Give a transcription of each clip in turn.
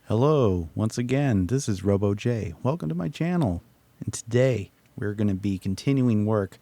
Hello, once again, this is RoboJ. Welcome to my channel. And today we're going to be continuing work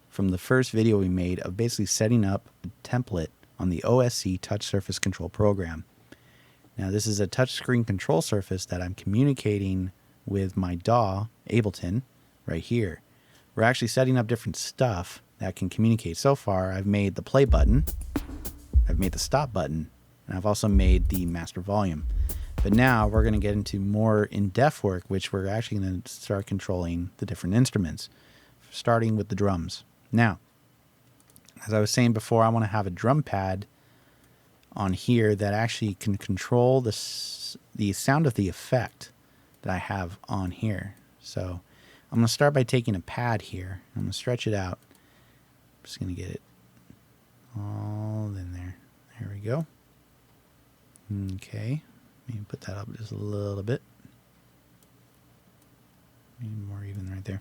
from the first video we made of basically setting up a template on the OSC touch surface control program. Now this is a touchscreen control surface that I'm communicating with my DAW, Ableton, right here. We're actually setting up different stuff that can communicate. So far I've made the play button, I've made the stop button, and I've also made the master volume. But now we're going to get into more in-depth work, which we're actually going to start controlling the different instruments, starting with the drums. Now, as I was saying before, I want to have a drum pad on here that actually can control the sound of the effect that I have on here. So I'm going to start by taking a pad here. I'm going to stretch it out. I'm just going to get it all in there. There we go. Okay. Maybe put that up just a little bit. Maybe more even right there.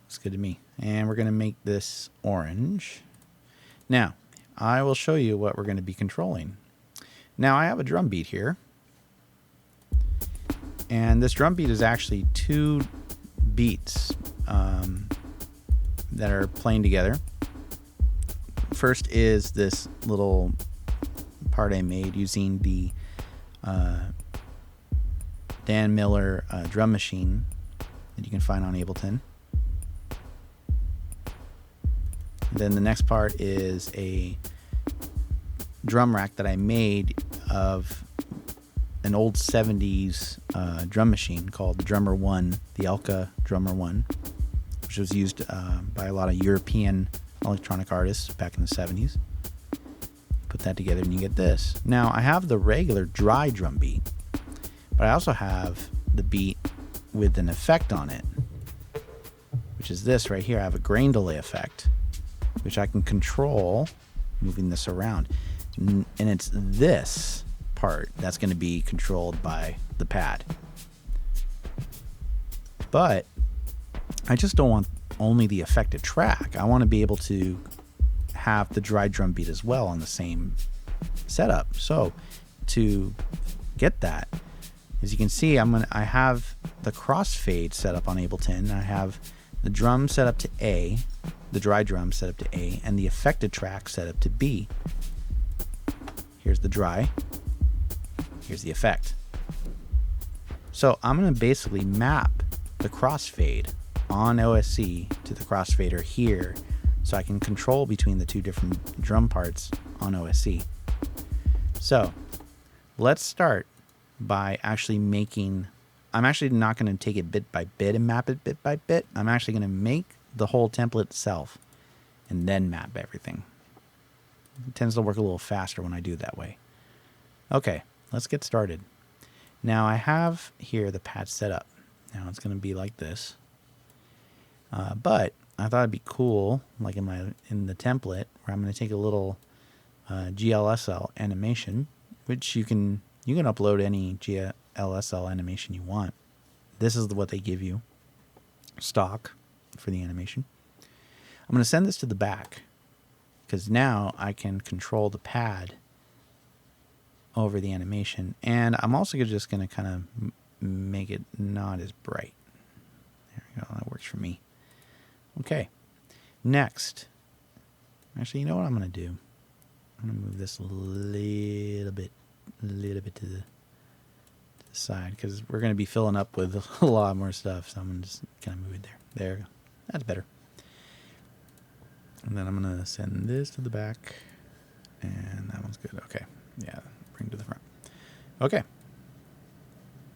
Looks good to me. And we're going to make this orange. Now, I will show you what we're going to be controlling. Now, I have a drum beat here. And this drum beat is actually two beats that are playing together. First is this little part I made using the Dan Miller drum machine that you can find on Ableton. Then the next part is a drum rack that I made of an old 70s drum machine called the Drummer 1, the Elka Drummer 1, which was used by a lot of European electronic artists back in the 70s. Put that together and you get this. Now I have the regular dry drum beat, but I also have the beat with an effect on it, which is this right here. I have a grain delay effect, which I can control moving this around. And it's this part that's going to be controlled by the pad. But I just don't want only the affected track. I want to be able to have the dry drum beat as well on the same setup. So to get that, as you can see, I have the crossfade set up on Ableton. I have the drum set up to A, the dry drum set up to A, and the affected track set up to B. Here's the dry. Here's the effect. So I'm going to basically map the crossfade on OSC to the crossfader here, so I can control between the two different drum parts on OSC. So let's start by actually making, I'm actually not going to take it bit by bit and map it bit by bit. I'm actually going to make the whole template itself and then map everything. It tends to work a little faster when I do it that way. Okay, let's get started. Now I have here the pad set up. Now it's going to be like this. But I thought it'd be cool, like in the template, where I'm going to take a little GLSL animation, which you can upload any GLSL animation you want. This is what they give you, stock for the animation. I'm going to send this to the back because now I can control the pad over the animation, and I'm also just going to kind of make it not as bright. There we go. That works for me. Okay, next, actually, you know what I'm going to do? I'm going to move this a little bit to the side, because we're going to be filling up with a lot more stuff, so I'm going to just kind of move it there. There we go. That's better. And then I'm going to send this to the back, and that one's good. Okay, yeah, bring it to the front. Okay,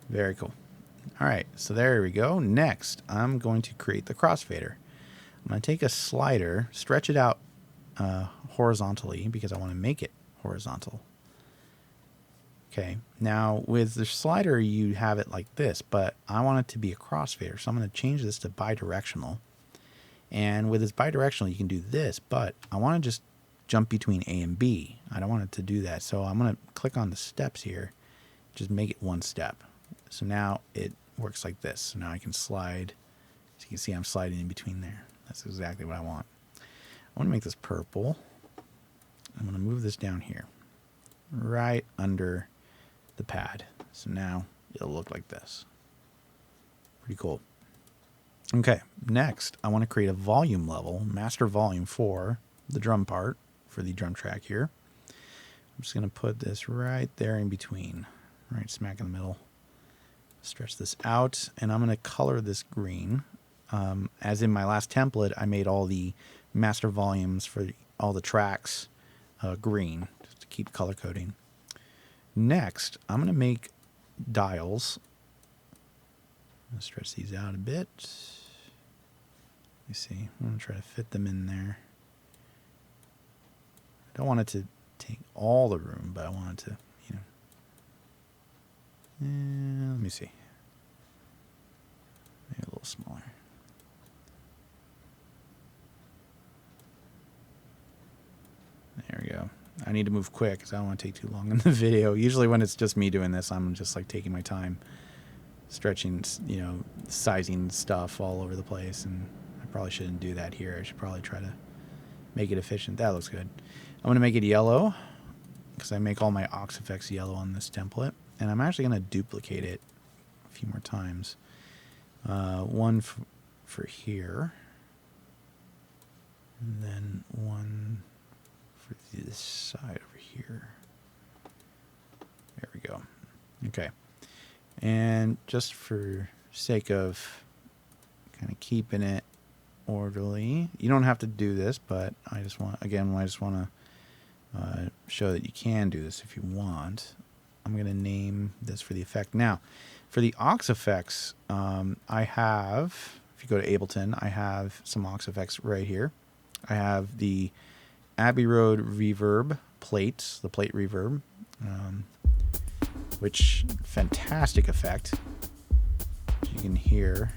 very cool. All right, so there we go. Next, I'm going to create the crossfader. I'm going to take a slider, stretch it out horizontally because I want to make it horizontal. Okay, now with the slider you have it like this, but I want it to be a crossfader, so I'm going to change this to bidirectional. And with this bidirectional you can do this, but I want to just jump between A and B. I don't want it to do that, so I'm going to click on the steps here, just make it one step. So now it works like this. So now I can slide. As you can see, I'm sliding in between there. That's exactly what I want. I want to make this purple. I'm going to move this down here, right under the pad. So now it'll look like this. Pretty cool. Okay, next I want to create a volume level, master volume for the drum part, for the drum track here. I'm just going to put this right there in between, right smack in the middle. Stretch this out, and I'm going to color this green. As in my last template, I made all the master volumes for all the tracks green, just to keep color coding. Next, I'm going to make dials. I'm going to stretch these out a bit. Let me see. I'm going to try to fit them in there. I don't want it to take all the room, but I want it to, you know. Let me see. Maybe a little smaller. There we go. I need to move quick because I don't want to take too long in the video. Usually when it's just me doing this, I'm just like taking my time, stretching, you know, sizing stuff all over the place, and I probably shouldn't do that here. I should probably try to make it efficient. That looks good. I'm going to make it yellow because I make all my Aux FX yellow on this template, and I'm actually going to duplicate it a few more times. One for here, and then one for this side over here. There we go. Okay. And just for sake of kind of keeping it orderly, you don't have to do this, but I just want to show that you can do this if you want. I'm going to name this for the effect. Now, for the Aux effects, I have, if you go to Ableton, I have some Aux effects right here. I have the Abbey Road reverb plates, the plate reverb, which fantastic effect. As you can hear,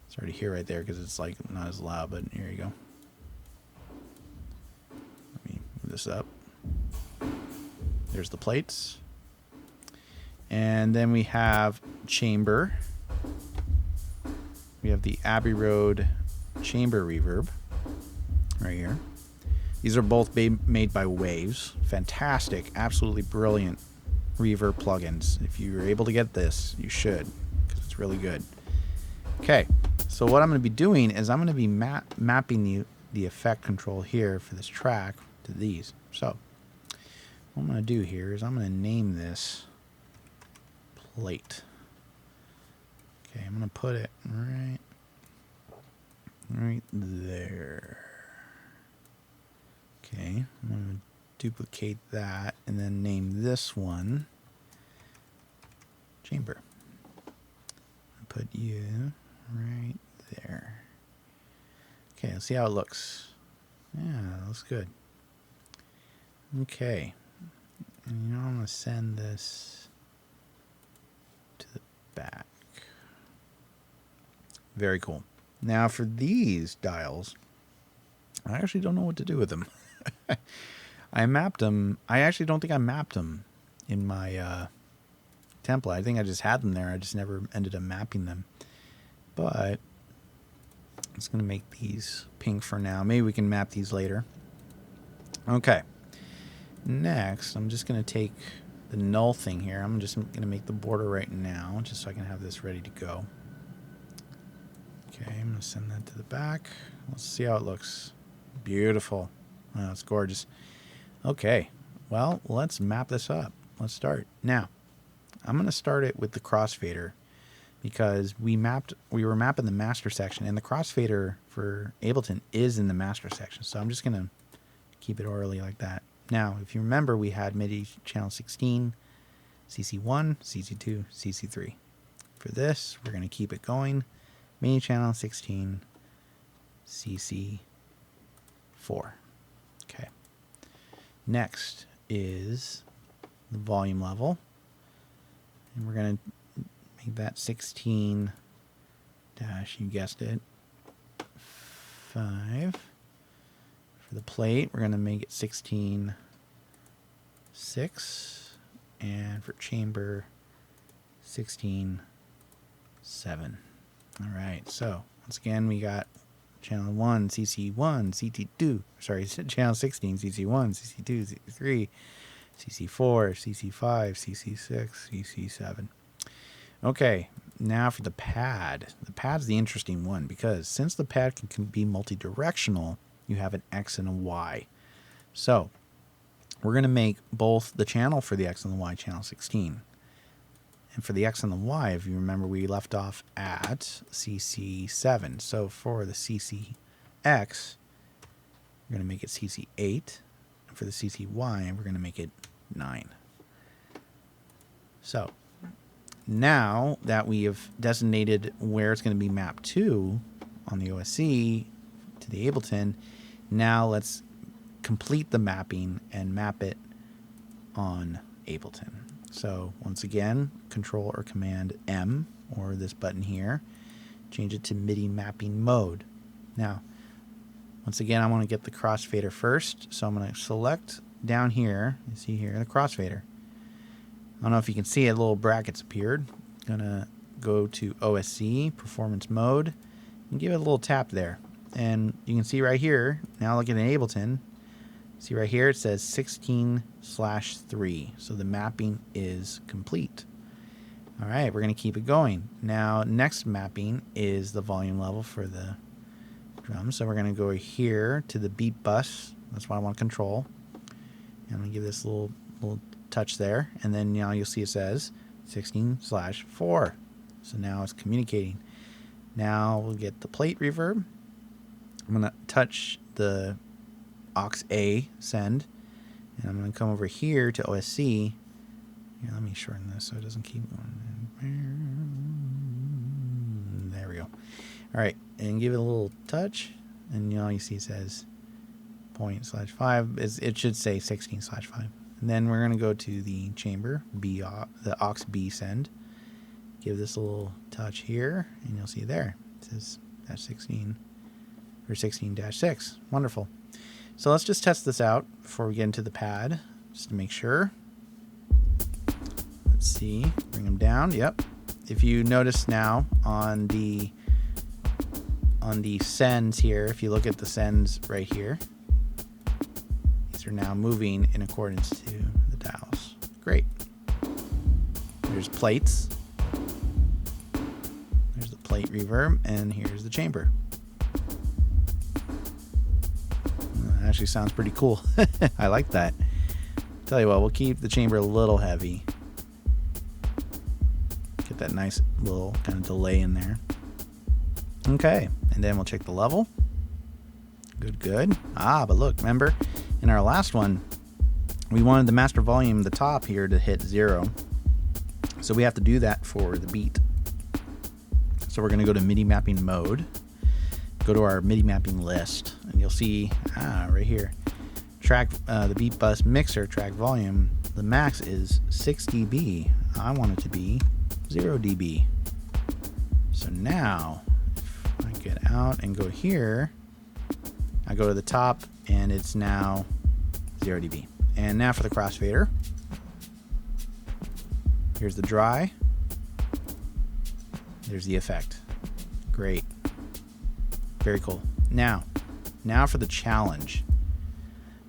it's already here right there because it's like not as loud, but here you go. Let me move this up. There's the plates. And then we have chamber. We have the Abbey Road chamber reverb right here. These are both made by Waves. Fantastic, absolutely brilliant reverb plugins. If you're able to get this, you should, because it's really good. Okay, so what I'm going to be doing is I'm going to be mapping the effect control here for this track to these. So what I'm going to do here is I'm going to name this plate. Okay, I'm going to put it right there. Okay, I'm going to duplicate that and then name this one chamber. I'll put you right there. Okay, let's see how it looks. Yeah, that looks good. Okay, and you know I'm going to send this to the back. Very cool. Now for these dials, I actually don't know what to do with them. I mapped them. I actually don't think I mapped them in my template. I think I just had them there. I just never ended up mapping them. But I'm just going to make these pink for now. Maybe we can map these later. Okay. Next, I'm just going to take the null thing here. I'm just going to make the border right now, just so I can have this ready to go. Okay, I'm going to send that to the back. Let's see how it looks. Beautiful. Wow, it's gorgeous. Okay, well, let's map this up. Let's start. Now, I'm going to start it with the crossfader because we were mapping the master section, and the crossfader for Ableton is in the master section. So I'm just going to keep it orderly like that. Now, if you remember, we had MIDI channel 16, CC1, CC2, CC3. For this, we're going to keep it going. MIDI channel 16, CC4. Okay. Next is the volume level. And we're going to make that 16 dash, you guessed it, 5. For the plate, we're going to make it 16, 6. And for chamber, 16, 7. All right, so once again, we got channel 1, CC1, CT2, sorry, channel 16, CC1, CC2, CC3, CC4, CC5, CC6, CC7. Okay, now for the pad. The pad's the interesting one because since the pad can be multi-directional, you have an X and a Y. So we're going to make both the channel for the X and the Y channel 16. And for the X and the Y, if you remember, we left off at CC7. So for the CCX, we're going to make it CC8. And for the CCY, we're going to make it 9. So now that we have designated where it's going to be mapped to on the OSC to the Ableton, now let's complete the mapping and map it on Ableton. So once again, Control or Command M, or this button here, change it to MIDI mapping mode. Now, once again, I want to get the crossfader first, so I'm going to select down here, you see here, the crossfader. I don't know if you can see it, little brackets appeared. I'm going to go to OSC, Performance Mode, and give it a little tap there. And you can see right here, now look at an Ableton, see right here it says 16/3, so the mapping is complete. All right, we're going to keep it going. Now, next mapping is the volume level for the drum. So we're going to go here to the beat bus. That's what I want to control. And I'm going to give this little touch there, and then now you'll see it says 16/4. So now it's communicating. Now we'll get the plate reverb. I'm going to touch the Aux A send, and I'm going to come over here to OSC. Here, let me shorten this so it doesn't keep going. There we go. All right, and give it a little touch, and you see it says 0./5. It should say 16/5. And then we're going to go to the chamber, the Aux B send. Give this a little touch here, and you'll see there it says -16 or 16-6. Wonderful. So let's just test this out before we get into the pad, just to make sure. Let's see. Bring them down. Yep. If you notice now on the sends here, if you look at the sends right here, these are now moving in accordance to the dials. Great. There's plates. There's the plate reverb, and here's the chamber. Actually sounds pretty cool. I like that. Tell you what, we'll keep the chamber a little heavy. Get that nice little kind of delay in there. Okay, and then we'll check the level. Good, good. But look, remember in our last one, we wanted the master volume, the top here, to hit 0. So we have to do that for the beat. So we're going to go to MIDI mapping mode. Go to our MIDI mapping list, and you'll see right here, track the beat bus mixer track volume. The max is 6 dB. I want it to be 0 dB. So now, if I get out and go here, I go to the top, and it's now 0 dB. And now for the crossfader. Here's the dry. There's the effect. Great. Very cool. Now for the challenge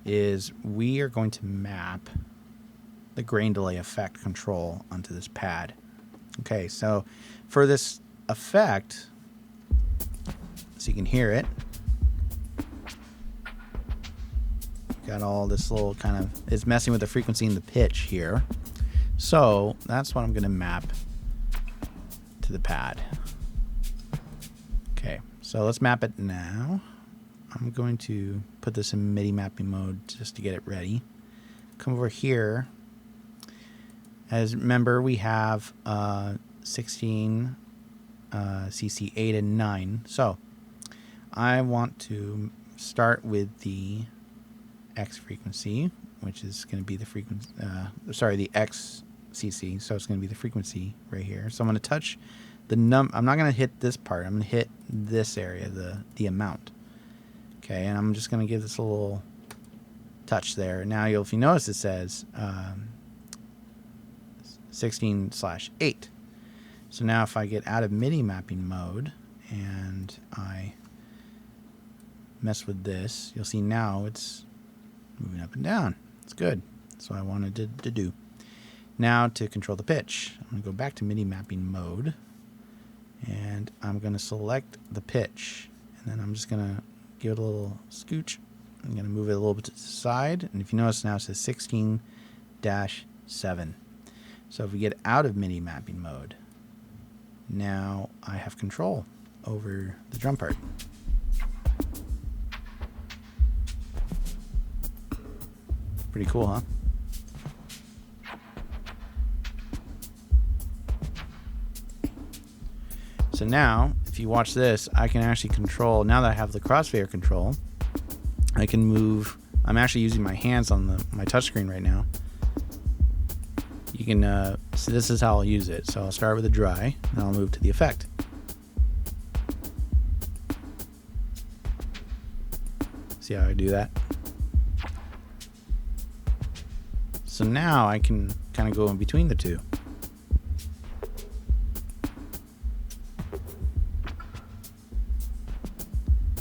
is we are going to map the grain delay effect control onto this pad. Okay, so for this effect, so you can hear it, got all this little kind of, it's messing with the frequency and the pitch here. So that's what I'm going to map to the pad. Okay, so let's map it now. I'm going to put this in MIDI mapping mode just to get it ready. Come over here. As remember, we have 16, CC8, and 9. So I want to start with the X frequency, which is going to be the frequency, the X CC. So it's going to be the frequency right here. So I'm going to touch the I'm not going to hit this part. I'm going to hit this area, the amount. Okay, and I'm just going to give this a little touch there. Now, if you notice, it says 16/8. So now if I get out of MIDI mapping mode and I mess with this, you'll see now it's moving up and down. It's good. So I wanted to do. Now to control the pitch, I'm going to go back to MIDI mapping mode, and I'm going to select the pitch, and then I'm just going to give it a little scooch. I'm going to move it a little bit to the side, and if you notice now it says 16-7. So if we get out of MIDI mapping mode, now I have control over the drum part. Pretty cool, huh? So now, if you watch this, I can actually control, now that I have the crossfader control, I can move. I'm actually using my hands on my touchscreen right now. You can, so this is how I'll use it. So I'll start with a dry, and I'll move to the effect. See how I do that? So now I can kind of go in between the two.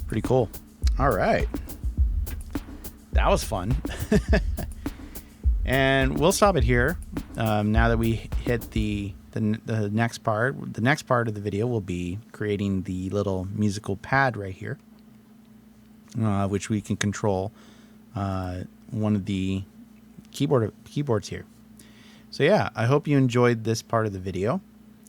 Pretty cool. All right. That was fun. And we'll stop it here. Now that we hit the next part. The next part of the video will be creating the little musical pad right here, which we can control one of the keyboards here. So yeah, I hope you enjoyed this part of the video.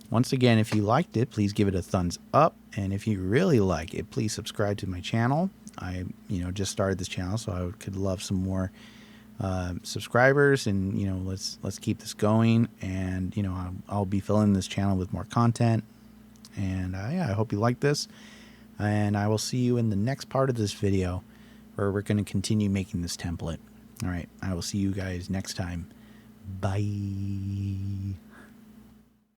Once again, if you liked it, please give it a thumbs up, and if you really like it, please subscribe to my channel. I just started this channel, so I could love some more subscribers, and let's keep this going, and I'll be filling this channel with more content, and yeah, I hope you like this, and I will see you in the next part of this video where we're going to continue making this template. All right, I will see you guys next time. Bye.